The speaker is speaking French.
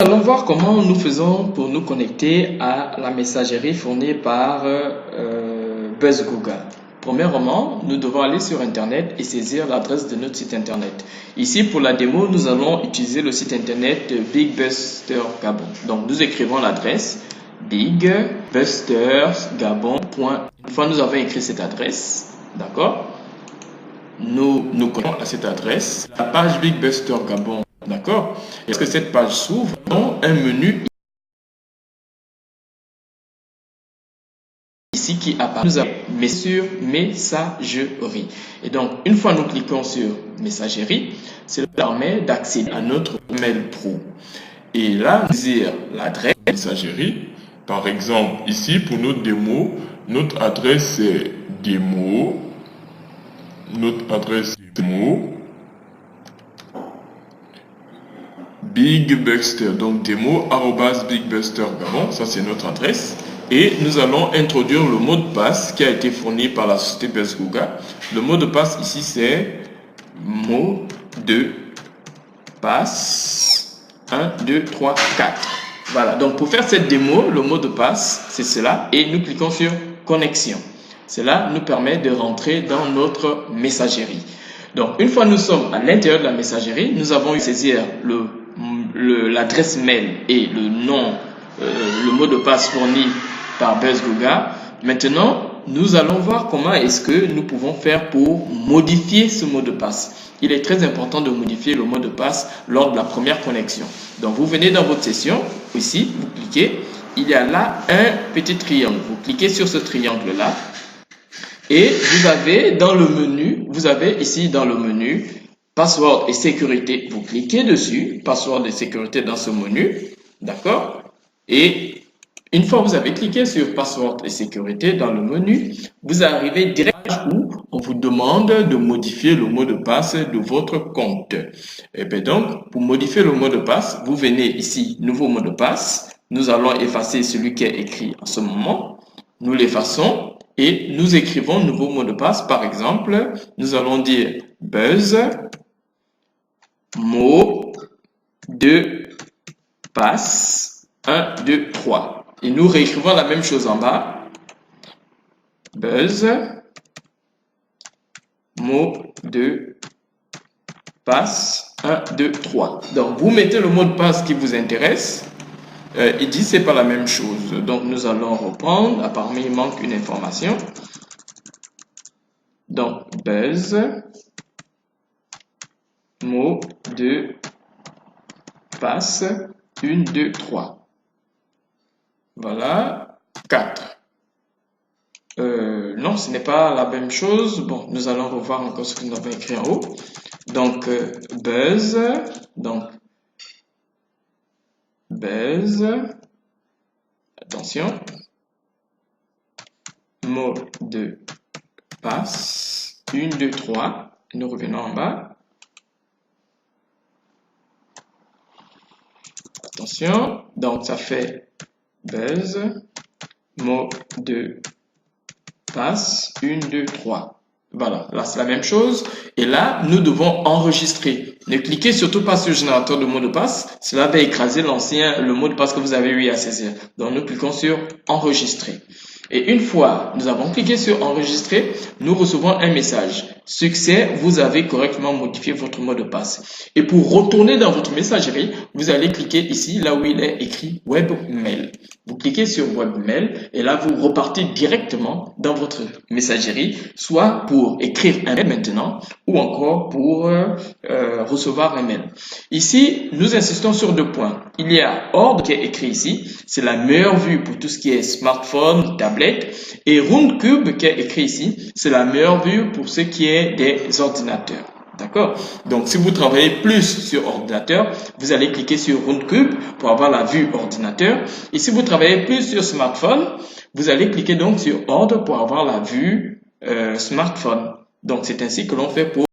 allons voir comment nous faisons pour nous connecter à la messagerie fournie par BuzzGoogle. Premièrement, nous devons aller sur Internet et saisir l'adresse de notre site Internet. Ici, pour la démo, nous allons utiliser le site Internet Big Buster Gabon. Donc, nous écrivons l'adresse bigbustersgabon.com. Une fois nous avons écrit cette adresse, d'accord, nous connectons à cette adresse, la page Big Buster Gabon. D'accord? Est-ce que cette page s'ouvre dans un menu ici qui apparaît? Nous avons sur messagerie. Et donc, une fois nous cliquons sur messagerie, cela permet d'accéder à notre mail pro. Et là, dire l'adresse messagerie. Par exemple, ici pour notre démo, notre adresse est démo. Notre adresse démo. Big Buster, donc démo @bigbustergabon, ça c'est notre adresse. Et nous allons introduire le mot de passe qui a été fourni par la société BuzzGoogle. Le mot de passe ici c'est mot de passe 1, 2, 3, 4. Voilà, donc pour faire cette démo, le mot de passe c'est cela et nous cliquons sur connexion. Cela nous permet de rentrer dans notre messagerie. Donc une fois nous sommes à l'intérieur de la messagerie, nous avons eu saisir l'adresse mail et le nom, le mot de passe fourni par BuzzGoogle. Maintenant, nous allons voir comment est-ce que nous pouvons faire pour modifier ce mot de passe. Il est très important de modifier le mot de passe lors de la première connexion. Donc, vous venez dans votre session, ici, vous cliquez, il y a là un petit triangle. Vous cliquez sur ce triangle-là et vous avez dans le menu, ici dans le menu, password et sécurité, vous cliquez dessus, password et sécurité dans ce menu, d'accord? Et une fois que vous avez cliqué sur password et sécurité dans le menu, vous arrivez directement où on vous demande de modifier le mot de passe de votre compte. Et bien donc, pour modifier le mot de passe, vous venez ici, nouveau mot de passe. Nous allons effacer celui qui est écrit en ce moment. Nous l'effaçons et nous écrivons nouveau mot de passe. Par exemple, nous allons dire buzz mot de passe 1, 2, 3. Et nous réécrivons la même chose en bas. Buzz mot de passe 1, 2, 3. Donc, vous mettez le mot de passe qui vous intéresse. Il dit c'est pas la même chose. Donc, nous allons reprendre. Apparemment, il manque une information. Donc, buzz mot de passe 1, 2, 3. Voilà, 4. Non, ce n'est pas la même chose. Bon, nous allons revoir encore ce que nous avons écrit en haut. Donc, buzz, attention, mot de passe 1, 2, 3. Nous revenons en bas. Attention, donc ça fait buzz, mot de passe 1, 2, 3. Voilà, là c'est la même chose. Et là, nous devons enregistrer. Ne cliquez surtout pas sur le générateur de mot de passe. Cela va écraser le mot de passe que vous avez eu à saisir. Donc nous cliquons sur enregistrer. Et une fois nous avons cliqué sur enregistrer, nous recevons un message. Succès, vous avez correctement modifié votre mot de passe. Et pour retourner dans votre messagerie, vous allez cliquer ici, là où il est écrit Webmail. Vous cliquez sur Webmail et là, vous repartez directement dans votre messagerie, soit pour écrire un mail maintenant ou encore pour recevoir un mail. Ici, nous insistons sur 2 points. Il y a Ordre qui est écrit ici. C'est la meilleure vue pour tout ce qui est smartphone, tablette. Et Roundcube qui est écrit ici. C'est la meilleure vue pour ce qui est des ordinateurs. D'accord? Donc, si vous travaillez plus sur ordinateur, vous allez cliquer sur Roundcube pour avoir la vue ordinateur. Et si vous travaillez plus sur smartphone, vous allez cliquer donc sur Ordre pour avoir la vue smartphone. Donc, c'est ainsi que l'on fait pour